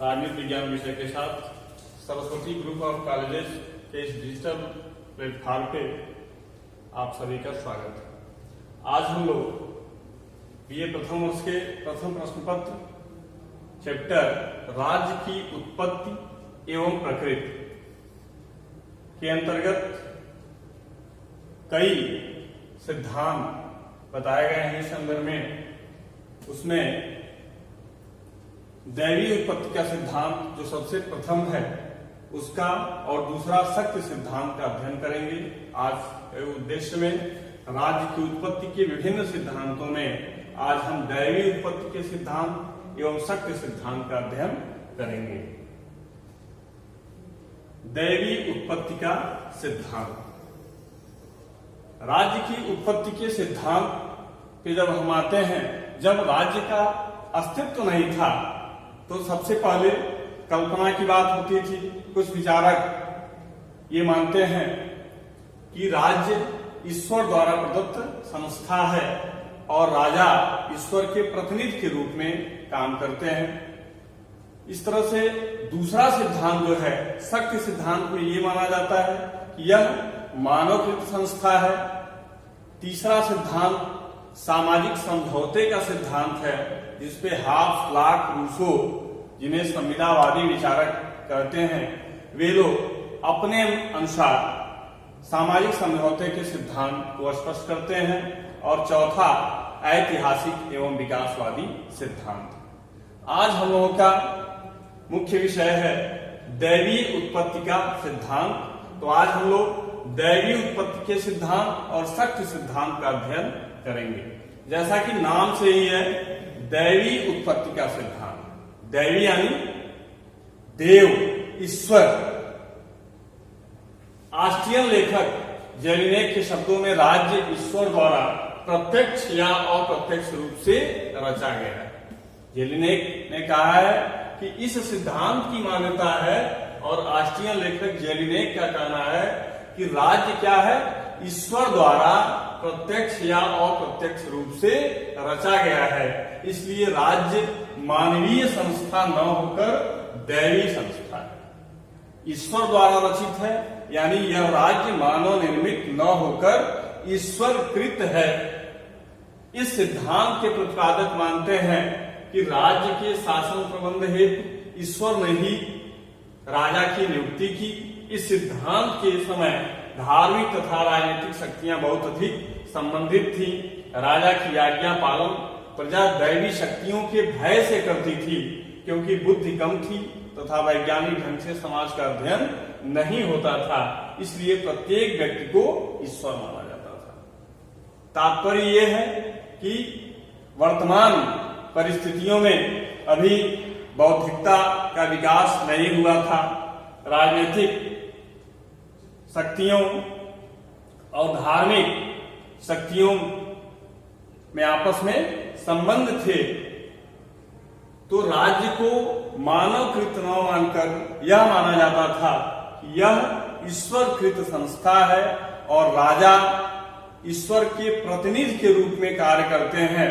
राजनीति विज्ञान विषय के साथ सरस्वती ग्रुप ऑफ कॉलेजेस के इस डिजिटल प्लेटफॉर्म पे आप सभी का स्वागत है। आज हम लोग बीए प्रथम वर्ष के प्रथम प्रश्न पत्र चैप्टर राज्य की उत्पत्ति एवं प्रकृति के अंतर्गत कई सिद्धांत बताए गए हैं। इस संदर्भ में उसमें दैवीय उत्पत्ति का सिद्धांत जो सबसे प्रथम है उसका और दूसरा शक्ति सिद्धांत का अध्ययन करेंगे। आज उद्देश्य में राज्य की उत्पत्ति के विभिन्न सिद्धांतों में आज हम दैवीय उत्पत्ति के सिद्धांत एवं शक्ति सिद्धांत का अध्ययन करेंगे। दैवीय उत्पत्ति का सिद्धांत, राज्य की उत्पत्ति के सिद्धांत पे जब हम आते हैं, जब राज्य का अस्तित्व नहीं था तो सबसे पहले कल्पना की बात होती थी। कुछ विचारक ये मानते हैं कि राज्य ईश्वर द्वारा प्रदत्त संस्था है और राजा ईश्वर के प्रतिनिधि के रूप में काम करते हैं। इस तरह से दूसरा सिद्धांत जो है शक्ति सिद्धांत में ये माना जाता है कि यह मानवकृत संस्था है। तीसरा सिद्धांत सामाजिक समझौते का सिद्धांत है, जिसपे हाफ लाक रूसो, जिन्हें संविदावादी विचारक कहते हैं, वे लोग अपने अनुसार सामाजिक समझौते के सिद्धांत को स्पष्ट करते हैं। और चौथा ऐतिहासिक एवं विकासवादी सिद्धांत। आज हम लोगों का मुख्य विषय है दैवीय उत्पत्ति का सिद्धांत। तो आज हम लोग दैवीय उत्पत्ति के सिद्धांत और शक्ति सिद्धांत का अध्ययन करेंगे। जैसा कि नाम से ही है, दैवीय उत्पत्ति का सिद्धांत। दैवी यानी देव, ईश्वर। ऑस्ट्रियन लेखक जेलिनेक के शब्दों में राज्य ईश्वर द्वारा प्रत्यक्ष या अप्रत्यक्ष रूप से रचा गया है। जेलिनेक ने कहा है कि इस सिद्धांत की मान्यता है और ऑस्ट्रियन लेखक जेलिनेक का कहना है कि राज्य क्या है, ईश्वर द्वारा प्रत्यक्ष या अप्रत्यक्ष रूप से रचा गया है। इसलिए राज्य मानवीय संस्था न होकर दैवीय संस्था है, ईश्वर द्वारा रचित है। यानी यह राज्य मानव निर्मित न होकर ईश्वर कृत है। इस सिद्धांत के प्रतिपादक मानते हैं कि राज्य के शासन प्रबंध हेतु ईश्वर ने ही राजा की नियुक्ति की। इस सिद्धांत के समय धार्मिक तथा राजनीतिक शक्तियां बहुत अधिक संबंधित थी। राजा की आज्ञा पालन प्रजा दैवी शक्तियों के भय से करती थी, क्योंकि बुद्धि कम थी तथा वैज्ञानिक ढंग से समाज का अध्ययन नहीं होता था। इसलिए प्रत्येक व्यक्ति को ईश्वर माना जाता था। तात्पर्य यह है कि वर्तमान परिस्थितियों में अभी बौद्धिकता का विकास नहीं हुआ था। राजनीतिक शक्तियों और धार्मिक शक्तियों में आपस में संबंध थे। तो राज्य को मानवकृत न मानकर यह माना जाता था कि यह ईश्वरकृत संस्था है और राजा ईश्वर के प्रतिनिधि के रूप में कार्य करते हैं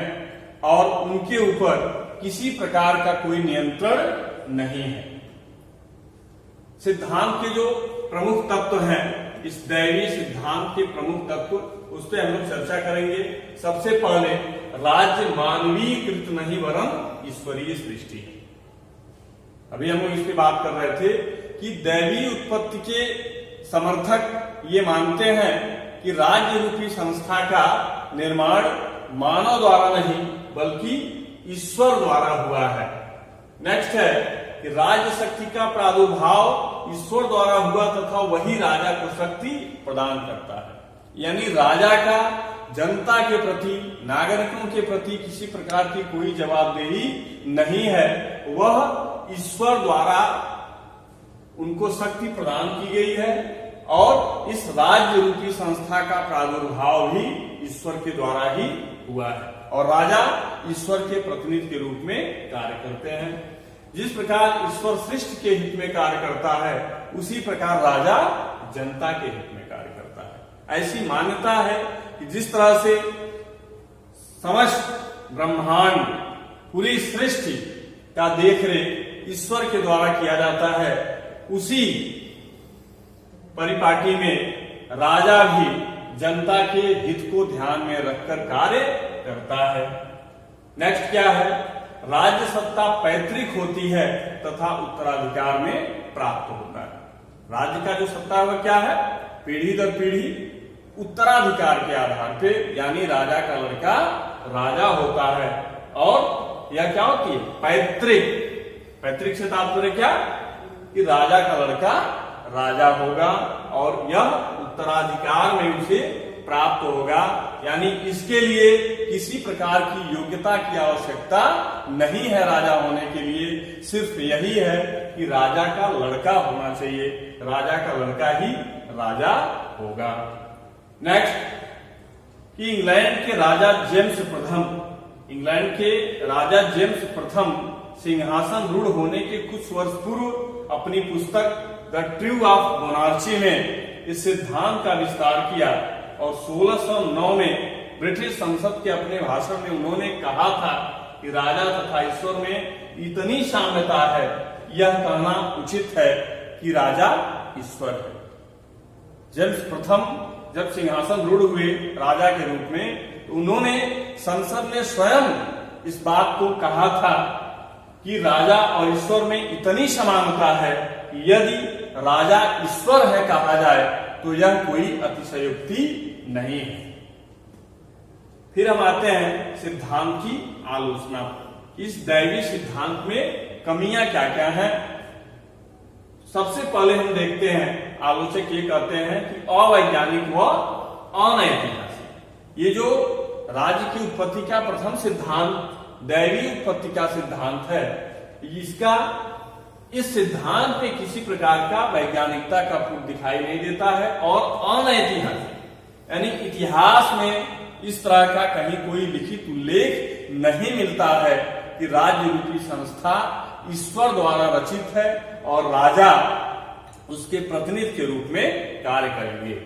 और उनके ऊपर किसी प्रकार का कोई नियंत्रण नहीं है। सिद्धांत के जो प्रमुख तत्व हैं, इस दैवीय सिद्धांत के प्रमुख तत्व, उस पर हम लोग चर्चा करेंगे। सबसे पहले राज्य मानवीय कृत नहीं वरन ईश्वरीय सृष्टि है। अभी हम लोग इस पे बात कर रहे थे कि दैवीय उत्पत्ति के समर्थक ये मानते हैं कि राज्य रूपी संस्था का निर्माण मानव द्वारा नहीं बल्कि ईश्वर द्वारा हुआ है। नेक्स्ट है कि राज्य शक्ति का प्रादुर्भाव ईश्वर द्वारा हुआ तथा वही राजा को शक्ति प्रदान करता है। यानी राजा का जनता के प्रति, नागरिकों के प्रति किसी प्रकार की कोई जवाबदेही नहीं है। वह ईश्वर द्वारा उनको शक्ति प्रदान की गई है और इस राज्य रूपी संस्था का प्रादुर्भाव भी ईश्वर के द्वारा ही हुआ है और राजा ईश्वर के प्रतिनिधि के रूप में कार्य करते हैं। जिस प्रकार ईश्वर सृष्टि के हित में कार्य करता है, उसी प्रकार राजा जनता के हित में कार्य करता है। ऐसी मान्यता है कि जिस तरह से समस्त ब्रह्मांड, पूरी सृष्टि का देखरेख ईश्वर के द्वारा किया जाता है, उसी परिपाटी में राजा भी जनता के हित को ध्यान में रखकर कार्य करता है। नेक्स्ट क्या है? राज्य सत्ता पैतृक होती है तथा उत्तराधिकार में प्राप्त होता है। राज्य का जो सत्ता है वह क्या है? पीढ़ी दर पीढ़ी उत्तराधिकार के आधार पे, यानी राजा का लड़का राजा होता है। और यह क्या होती है? पैतृक। पैतृक से तात्पर्य क्या? कि राजा का लड़का राजा होगा और यह उत्तराधिकार में उसे प्राप्त होगा, यानी इसके लिए किसी प्रकार की योग्यता की आवश्यकता नहीं है राजा होने के लिए। सिर्फ यही है कि राजा का लड़का होना चाहिए, राजा का लड़का ही राजा होगा। नेक्स्ट, कि इंग्लैंड के राजा जेम्स प्रथम सिंहासन रूढ़ होने के कुछ वर्ष पूर्व अपनी पुस्तक द ट्रू ऑफ मोनार्ची में इस सिद्धांत का विस्तार किया और 1609 में ब्रिटिश संसद के अपने भाषण में उन्होंने कहा था कि राजा तथा ईश्वर में इतनी साम्यता है, यह कहना उचित है कि राजा ईश्वर है। जेम्स प्रथम जब सिंहासन रूढ़ हुए राजा के रूप में, तो उन्होंने संसद में स्वयं इस बात को कहा था कि राजा और ईश्वर में इतनी समानता है कि यदि राजा ईश्वर है कहा जाए तो यह कोई अतिशयोक्ति नहीं है। फिर हम आते हैं सिद्धांत की आलोचना। इस दैवी सिद्धांत में कमियां क्या क्या हैं? सबसे पहले हम देखते हैं, आलोचक ये कहते हैं कि अवैज्ञानिक व अनैतिहासिक। ये जो राज्य की उत्पत्ति का प्रथम सिद्धांत दैवी उत्पत्ति का सिद्धांत है, इस सिद्धांत में किसी प्रकार का वैज्ञानिकता का फूट दिखाई नहीं देता है और अनैतिहासिक, यानी इतिहास में इस तरह का कहीं कोई लिखित उल्लेख नहीं मिलता है कि राज्य रूपी संस्था ईश्वर द्वारा रचित है और राजा उसके प्रतिनिधि के रूप में कार्य करेंगे।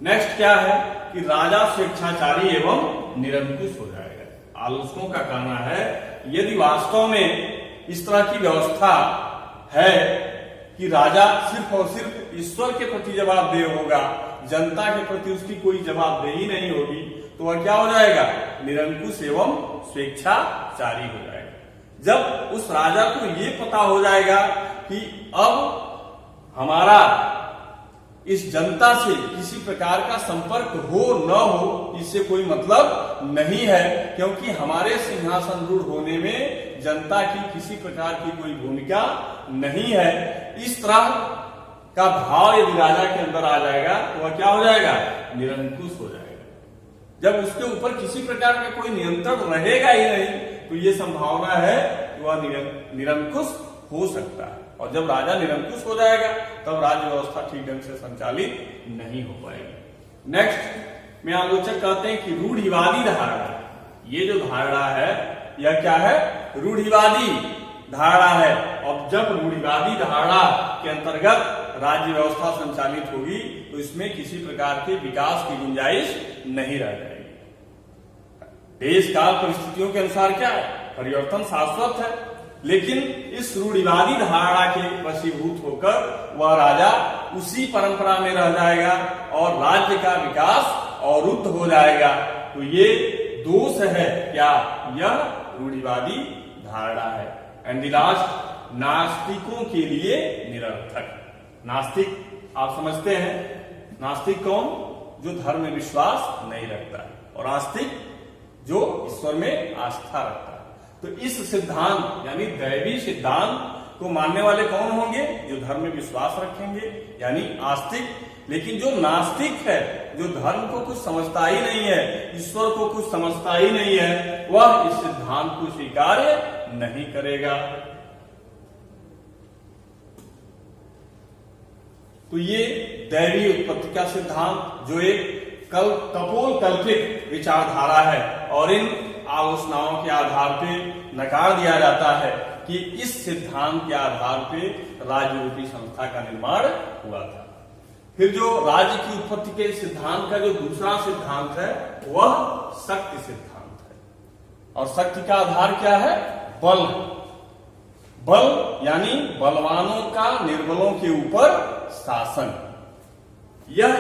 नेक्स्ट क्या है? कि राजा स्वेच्छाचारी एवं निरंकुश हो जाएगा। आलोचकों का कहना है यदि वास्तव में इस तरह की व्यवस्था है कि राजा सिर्फ और सिर्फ ईश्वर के प्रति जवाबदेह होगा, जनता के प्रति उसकी कोई जवाबदेही नहीं होगी, तो वह क्या हो जाएगा? निरंकुश एवं स्वेच्छाचारी हो जाएगा। जब उस राजा को ये पता हो जाएगा कि अब हमारा इस जनता से किसी प्रकार का संपर्क हो न हो, इससे कोई मतलब नहीं है, क्योंकि हमारे सिंहासन रूढ़ होने में जनता की किसी प्रकार की कोई भूमिका नहीं है। इस तरह का भाव यदि राजा के अंदर आ जाएगा तो वह क्या हो जाएगा? निरंकुश हो जाएगा। जब उसके ऊपर किसी प्रकार का कोई नियंत्रण रहेगा ही नहीं, तो ये संभावना है कि वह निरंकुश हो सकता है। और जब राजा निरंकुश हो जाएगा तब राज्य व्यवस्था ठीक ढंग से संचालित नहीं हो पाएगी। नेक्स्ट में आलोचक कहते हैं कि रूढ़िवादी धारणा, ये जो धारणा है यह क्या है? रूढ़िवादी धारणा है। और जब रूढ़िवादी धारणा के अंतर्गत राज्य व्यवस्था संचालित होगी तो इसमें किसी प्रकार के विकास की गुंजाइश नहीं रह जाएगी। देश काल परिस्थितियों के अनुसार क्या है? परिवर्तन शाश्वत है, लेकिन इस रूढ़िवादी धारणा के वशीभूत होकर वह राजा उसी परंपरा में रह जाएगा और राज्य का विकास अवरुद्ध हो जाएगा। तो ये दोष है क्या? यह रूढ़िवादी धारणा है। एंड द लास्ट, नास्तिकों के लिए निरर्थक। नास्तिक आप समझते हैं, नास्तिक कौन? जो धर्म में विश्वास नहीं रखता है, और आस्तिक जो ईश्वर में आस्था रखता है। तो इस सिद्धांत यानी दैवी सिद्धांत को मानने वाले कौन होंगे? जो धर्म में विश्वास रखेंगे यानी आस्तिक। लेकिन जो नास्तिक है, जो धर्म को कुछ समझता ही नहीं है, ईश्वर को कुछ समझता ही नहीं है, वह इस सिद्धांत को स्वीकार नहीं करेगा। तो ये दैवी उत्पत्ति का सिद्धांत जो एक कपोल कल्पित विचारधारा है, और इन आलोचनाओं के आधार पे नकार दिया जाता है कि इस सिद्धांत के आधार पे राज्य रूपी संस्था का निर्माण हुआ था। फिर जो राज्य की उत्पत्ति के सिद्धांत का जो दूसरा सिद्धांत है वह शक्ति सिद्धांत है। और शक्ति का आधार क्या है? बल। बल यानी बलवानों का निर्बलों के ऊपर शासन। यह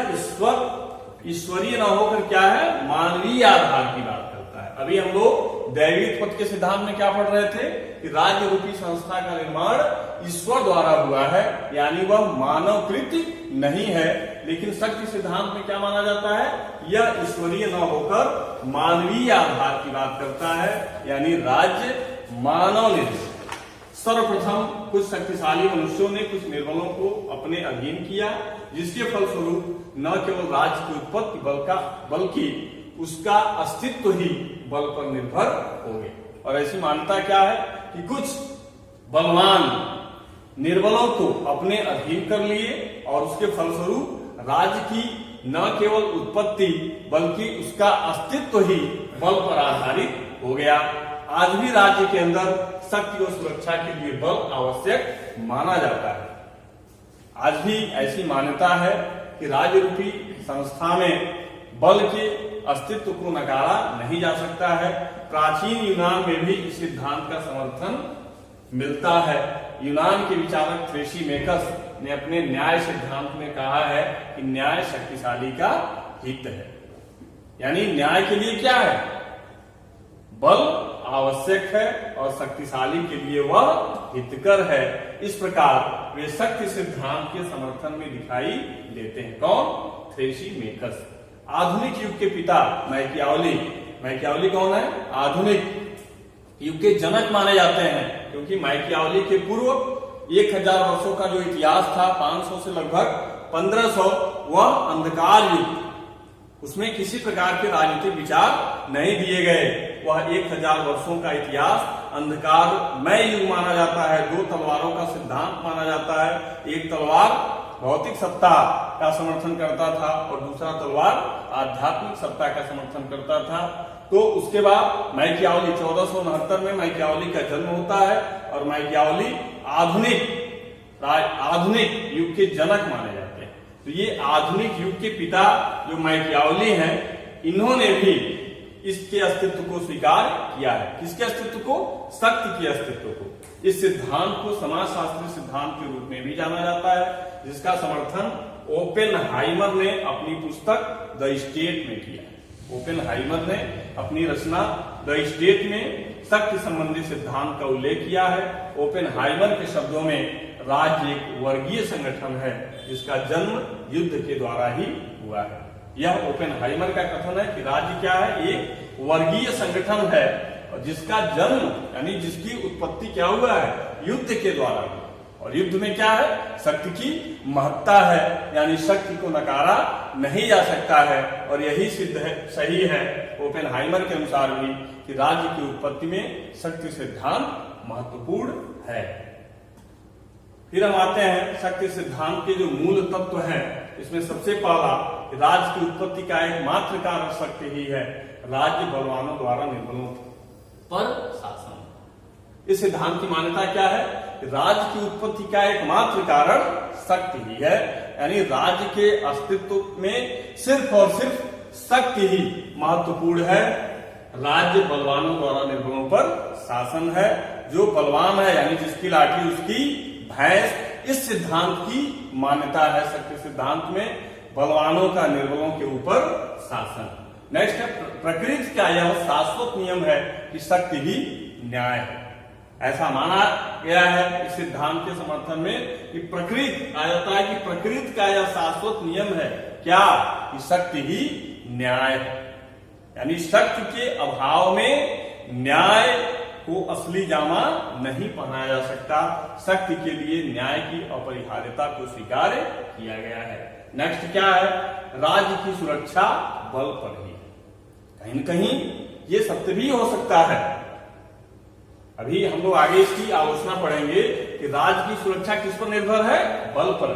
ईश्वरीय न होकर क्या है, मानवीय आधार की बात करता है। अभी हम लोग दैवीय उत्पत्ति के सिद्धांत में क्या पढ़ रहे थे कि राज्य रूपी संस्था का निर्माण ईश्वर द्वारा हुआ है, यानी वह मानवकृत नहीं है। लेकिन शक्ति सिद्धांत में क्या माना जाता है, यह ईश्वरीय न होकर मानवीय आधार की बात करता है, यानी राज्य मानव निर्मित। सर्वप्रथम कुछ शक्तिशाली मनुष्यों ने कुछ निर्बलों को अपने अधीन किया, जिसके फलस्वरूप न केवल राज्य की उत्पत्ति बल्कि उसका अस्तित्व ही बल पर निर्भर हो गए। और ऐसी मान्यता क्या है कि कुछ बलवान निर्बलों को अपने अधीन कर लिए और उसके फलस्वरूप राज्य की न केवल उत्पत्ति बल्कि उसका अस्तित्व ही बल पर आधारित हो गया। आज भी राज्य के अंदर शक्ति और सुरक्षा के लिए बल आवश्यक माना जाता है। आज भी ऐसी मान्यता है कि राज्य रूपी संस्था में बल के अस्तित्व को नकारा नहीं जा सकता है। प्राचीन यूनान में भी इस सिद्धांत का समर्थन मिलता है। यूनान के विचारक थ्रेसीमेकस ने अपने न्याय सिद्धांत में कहा है कि न्याय शक्तिशाली का हित है, यानी न्याय के लिए क्या है, बल आवश्यक है और शक्तिशाली के लिए वह हितकर है। इस प्रकार वे शक्ति सिद्धांत के समर्थन में दिखाई देते हैं। कौन? थ्रेसीमेकस। आधुनिक युग के पिता मैकियावली कौन है? आधुनिक युग के जनक माने जाते हैं, क्योंकि मैकियावली के पूर्व 1000 वर्षों का जो इतिहास था, 500 से लगभग 1500, वह अंधकार युग, उसमें किसी प्रकार के राजनीतिक विचार नहीं दिए गए। वह 1000 वर्षों का इतिहास अंधकारमय युग माना जाता है। 2 तलवारों का सिद्धांत माना जाता है। एक तलवार भौतिक सत्ता का समर्थन करता था और दूसरा तलवार आध्यात्मिक सत्ता का समर्थन करता था। तो उसके बाद मैकियावली 1469 में मैकियावली का जन्म होता है और मैकियावली आधुनिक युग के जनक माने जाते हैं। तो ये आधुनिक युग के पिता जो मैकियावली हैं, इन्होंने भी इसके अस्तित्व को स्वीकार किया है। किसके अस्तित्व को? शक्ति के अस्तित्व को। इस सिद्धांत को समाजशास्त्री सिद्धांत के रूप में भी जाना जाता है, जिसका समर्थन ओपेनहाइमर ने अपनी पुस्तक द स्टेट में किया। ओपेनहाइमर ने अपनी रचना द स्टेट में शक्ति संबंधी सिद्धांत का उल्लेख किया है। ओपेनहाइमर के शब्दों में राज्य एक वर्गीय संगठन है, जिसका जन्म युद्ध के द्वारा ही हुआ है। यह ओपेनहाइमर का कथन है कि राज्य क्या है, एक वर्गीय संगठन है और जिसका जन्म यानी जिसकी उत्पत्ति क्या हुआ है, युद्ध के द्वारा हुआ। और युद्ध में क्या है, शक्ति की महत्ता है, यानी शक्ति को नकारा नहीं जा सकता है। और यही सिद्ध है, सही है ओपेनहाइमर के अनुसार भी, कि राज्य की उत्पत्ति में शक्ति सिद्धांत महत्वपूर्ण है। फिर हम आते हैं शक्ति सिद्धांत के जो मूल तत्व है। इसमें सबसे पहला, राज्य की उत्पत्ति का एकमात्र कारण शक्ति ही है। राज्य बलवानों द्वारा निर्बलों पर शासन। इस सिद्धांत की मान्यता क्या है, राज्य की उत्पत्ति का एकमात्र कारण शक्ति ही है, यानी राज्य के अस्तित्व में सिर्फ और सिर्फ शक्ति ही महत्वपूर्ण है। राज्य बलवानों द्वारा निर्बलों पर शासन है। जो बलवान है, यानी जिसकी लाठी उसकी भैंस, इस सिद्धांत की मान्यता है। शक्ति सिद्धांत में बलवानों का निर्बलों के ऊपर शासन। नेक्स्ट है प्रकृति का यह शाश्वत नियम है कि शक्ति ही न्याय है। ऐसा माना गया है इस सिद्धांत के समर्थन में कि प्रकृति आ जाता है कि प्रकृति का यह शाश्वत नियम है क्या, कि शक्ति ही न्याय है। यानी शक्ति के अभाव में न्याय को असली जामा नहीं पहनाया जा सकता। शक्ति के लिए न्याय की अपरिहार्यता को स्वीकार किया गया है। नेक्स्ट क्या है, राज्य की सुरक्षा बल पर ही। कहीं न कहीं ये सत्य भी हो सकता है। अभी हम लोग आगे इसकी आलोचना पढ़ेंगे कि राज्य की सुरक्षा किस पर निर्भर है, बल पर।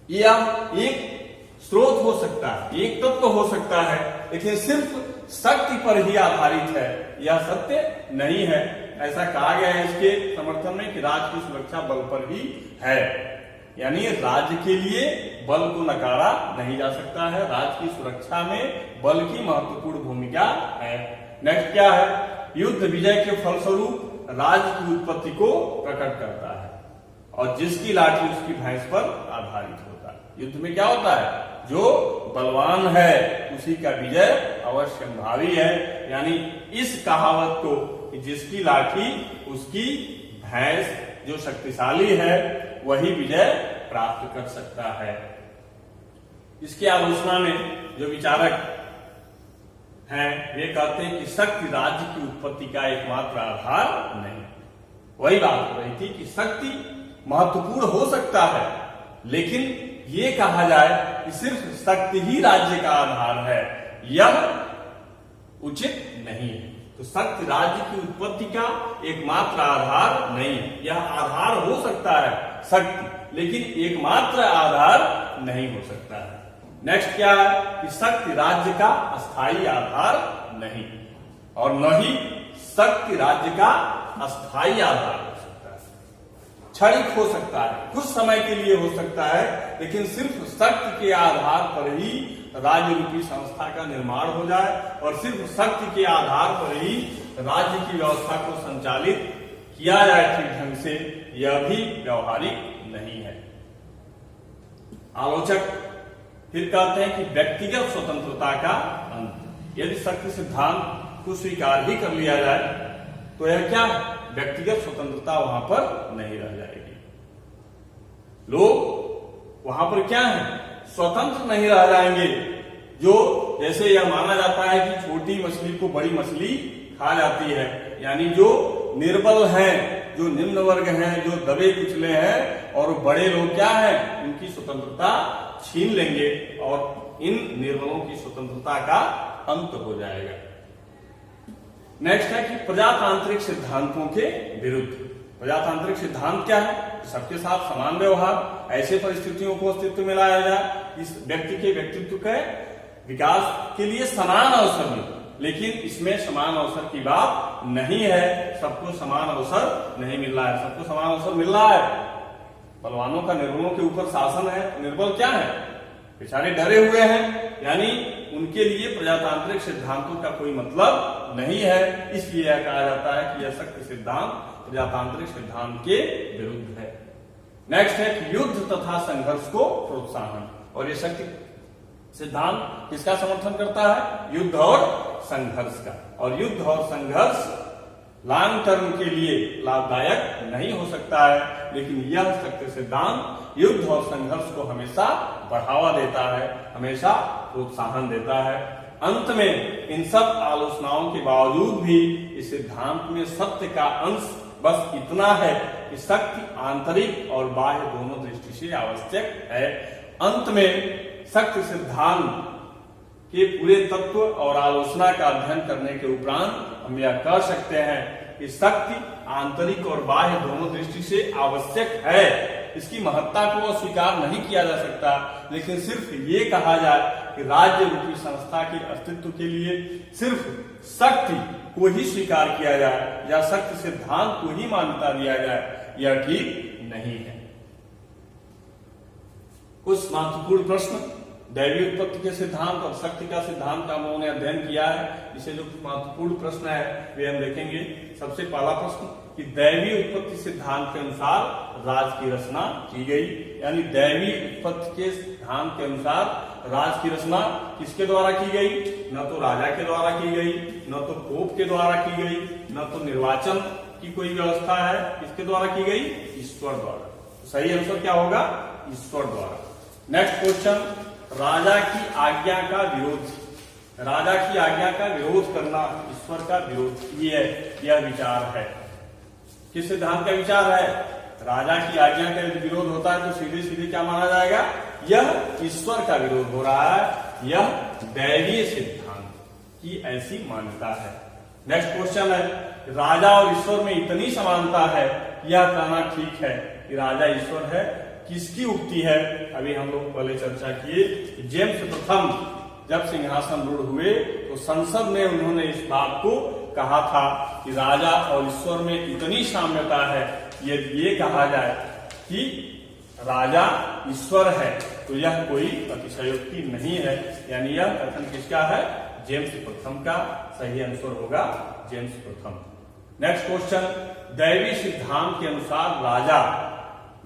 यह एक स्रोत हो सकता है, एक तत्व हो सकता है, लेकिन सिर्फ शक्ति पर ही आधारित है, यह सत्य नहीं है। ऐसा कहा गया है इसके समर्थन में कि राज्य की सुरक्षा बल पर ही है, यानी राज्य के लिए बल को नकारा नहीं जा सकता है। राज्य की सुरक्षा में बल की महत्वपूर्ण भूमिका है। नेक्स्ट क्या है, युद्ध विजय के फलस्वरूप राज्य की उत्पत्ति को प्रकट करता है, और जिसकी लाठी उसकी भैंस पर आधारित होता है। युद्ध में क्या होता है, जो बलवान है उसी का विजय अवश्यंभावी है। यानी इस कहावत को कि जिसकी लाठी उसकी भैंस, जो शक्तिशाली है वही विजय प्राप्त कर सकता है। इसकी आलोचना में जो विचारक हैं वे कहते हैं कि शक्ति राज्य की उत्पत्ति का एकमात्र आधार नहीं। वही बात हो रही थी कि शक्ति महत्वपूर्ण हो सकता है, लेकिन ये कहा जाए कि सिर्फ शक्ति ही राज्य का आधार है, यह उचित नहीं है। तो शक्ति राज्य की उत्पत्ति का एकमात्र आधार नहीं। यह आधार हो सकता है शक्ति, लेकिन एकमात्र आधार नहीं हो सकता है। नेक्स्ट क्या है कि शक्ति राज्य का अस्थायी आधार नहीं, और न ही शक्ति राज्य का अस्थायी आधार हो सकता है। क्षणिक हो सकता है, कुछ समय के लिए हो सकता है, लेकिन सिर्फ शक्ति के आधार पर ही राज्य रूपी संस्था का निर्माण हो जाए और सिर्फ शक्ति के आधार पर ही राज्य की व्यवस्था को संचालित किया जाए ठीक ढंग से, यह भी व्यवहारिक नहीं है। आलोचक फिर कहते हैं कि व्यक्तिगत स्वतंत्रता का अंत। यदि शक्ति सिद्धांत को स्वीकार ही कर लिया जाए तो यह क्या, व्यक्तिगत स्वतंत्रता वहां पर नहीं रह जाएगी। लोग वहां पर क्या है, स्वतंत्र नहीं रह जाएंगे। जो जैसे यह माना जाता है कि छोटी मछली को बड़ी मछली खा जाती है, यानी जो निर्बल हैं, जो निम्न वर्ग हैं, जो दबे कुचले हैं, और बड़े लोग क्या हैं, उनकी स्वतंत्रता छीन लेंगे और इन निर्बलों की स्वतंत्रता का अंत हो जाएगा। नेक्स्ट है कि प्रजातांत्रिक सिद्धांतों के विरुद्ध। प्रजातांत्रिक सिद्धांत क्या है, सबके साथ समान व्यवहार, ऐसे परिस्थितियों को अस्तित्व में लाया जाए इस व्यक्ति के व्यक्तित्व के विकास के लिए समान अवसर मिले, लेकिन इसमें समान अवसर की बात नहीं है। सबको समान अवसर नहीं मिल रहा है, सबको समान अवसर मिल रहा है। बलवानों का निर्बलों के ऊपर शासन है, निर्बल क्या है, बेचारे डरे हुए हैं, यानी उनके लिए प्रजातांत्रिक सिद्धांतों का कोई मतलब नहीं है। इसलिए यह कहा जाता है कि यह शक्ति सिद्धांत प्रजातांत्रिक सिद्धांत के विरुद्ध है। नेक्स्ट है कि युद्ध तथा संघर्ष को प्रोत्साहन, और यह शक्ति सिद्धांत किसका समर्थन करता है, युद्ध और संघर्ष का। और युद्ध और संघर्ष लॉन्ग टर्म के लिए लाभदायक नहीं हो सकता है, लेकिन यह शक्ति सिद्धांत युद्ध और संघर्ष को हमेशा बढ़ावा देता है, हमेशा प्रोत्साहन देता है। अंत में इन सब आलोचनाओं के बावजूद भी इस सिद्धांत में सत्य का अंश बस इतना है कि शक्ति आंतरिक और बाह्य दोनों दृष्टि से आवश्यक है। अंत में शक्ति सिद्धांत के पूरे तत्व और आलोचना का अध्ययन करने के उपरांत हम यह कह सकते हैं कि शक्ति आंतरिक और बाह्य दोनों दृष्टि से आवश्यक है। इसकी महत्ता को अस्वीकार नहीं किया जा सकता, लेकिन सिर्फ ये कहा जाए कि राज्य रूपी संस्था के अस्तित्व के लिए सिर्फ शक्ति को ही स्वीकार किया जाए या शक्ति सिद्धांत को ही मान्यता दिया जाए, यह ठीक नहीं है। कुछ महत्वपूर्ण प्रश्न दैवीय उत्पत्ति के सिद्धांत और शक्ति का सिद्धांत का हम लोगों ने अध्ययन किया है। इसे जो महत्वपूर्ण प्रश्न है वे हम देखेंगे। सबसे पहला प्रश्न कि दैवीय उत्पत्ति सिद्धांत के अनुसार राज की रचना की गई, यानी दैवीय उत्पत्ति के सिद्धांत के अनुसार राज की रचना किसके द्वारा की गई, न तो राजा के द्वारा की गई, न तो पोप के द्वारा की गई, न तो निर्वाचन की कोई व्यवस्था है, किसके द्वारा की गई, ईश्वर द्वारा। तो सही आंसर क्या होगा, ईश्वर द्वारा। नेक्स्ट क्वेश्चन, राजा की आज्ञा का विरोध। राजा की आज्ञा का विरोध करना ईश्वर का विरोध, यह विचार है। किस सिद्धांत का विचार है, राजा की आज्ञा का विरोध होता है तो सीधे सीधे क्या माना जाएगा, यह ईश्वर का विरोध हो रहा है, यह दैवीय सिद्धांत की ऐसी मान्यता है। नेक्स्ट क्वेश्चन है, राजा और ईश्वर में इतनी समानता है, यह कहना ठीक है कि राजा ईश्वर है, किसकी उक्ति है। अभी हम लोग पहले चर्चा किए, जेम्स प्रथम जब सिंहासन रूढ़ हुए तो संसद में उन्होंने इस बात को कहा था कि राजा और ईश्वर में इतनी साम्यता है, यदि ये कहा जाए कि राजा ईश्वर है तो यह कोई अतिशयोक्ति नहीं है, यानी यह कथन किसका है, जेम्स प्रथम का। सही आंसर होगा जेम्स प्रथम। नेक्स्ट क्वेश्चन, दैवी सिद्धांत के अनुसार राजा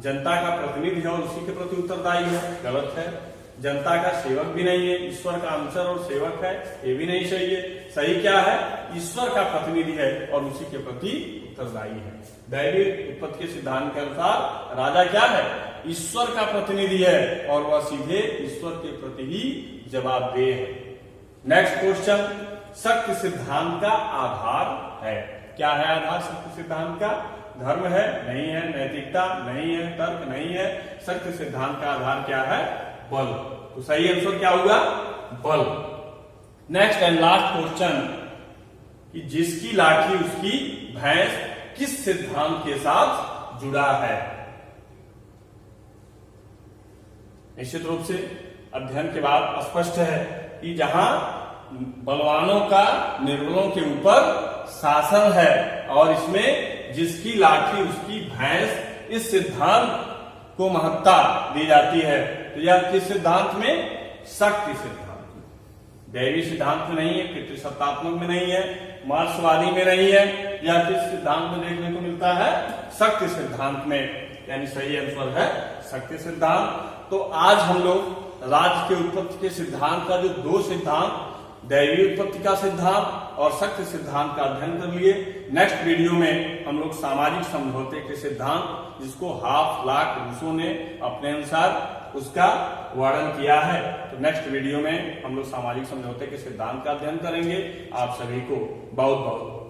जनता का प्रतिनिधि है और उसी के प्रति उत्तरदायी है, गलत है। जनता का सेवक भी नहीं है, ईश्वर का अनुचर और सेवक है, ये भी नहीं सही है। सही क्या है? ईश्वर का प्रतिनिधि है और उसी के प्रति उत्तरदायी है। दैवी उत्पत्ति के सिद्धांत के अनुसार राजा क्या है? ईश्वर का प्रतिनिधि है और वह सीधे ईश्वर के प्रति ही जवाबदेह है। नेक्स्ट क्वेश्चन, शक्ति सिद्धांत का आधार है। क्या है आधार शक्ति सिद्धांत का? धर्म है? नहीं है। नैतिकता? नहीं है। तर्क? नहीं है। शक्ति सिद्धांत का आधार क्या है? बल। तो सही आंसर क्या होगा? बल। नेक्स्ट एंड लास्ट क्वेश्चन, कि जिसकी लाठी उसकी भैंस किस सिद्धांत के साथ जुड़ा है? निश्चित रूप से अध्ययन के बाद स्पष्ट है कि जहां बलवानों का निर्बलों के ऊपर शासन है और इसमें जिसकी लाठी उसकी भैंस, इस सिद्धांत को महत्ता दी जाती है। तो यह किस सिद्धांत में? शक्ति सिद्धांत में। दैवी सिद्धांत में नहीं है, पितृसत्तात्मक में नहीं है, मार्क्सवादी में नहीं है। यह किस सिद्धांत में देखने को मिलता है? शक्ति सिद्धांत में। यानी सही आंसर है शक्ति सिद्धांत। तो आज हम लोग राज्य के उत्पत्ति के सिद्धांत का जो दो सिद्धांत, दैवी उत्पत्ति का सिद्धांत और शक्ति सिद्धांत का अध्ययन कर लिए। नेक्स्ट वीडियो में हम लोग सामाजिक समझौते के सिद्धांत, जिसको हाफ लाख रूसों ने अपने अनुसार उसका वर्णन किया है, तो नेक्स्ट वीडियो में हम लोग सामाजिक समझौते के सिद्धांत का अध्ययन करेंगे। आप सभी को बहुत बहुत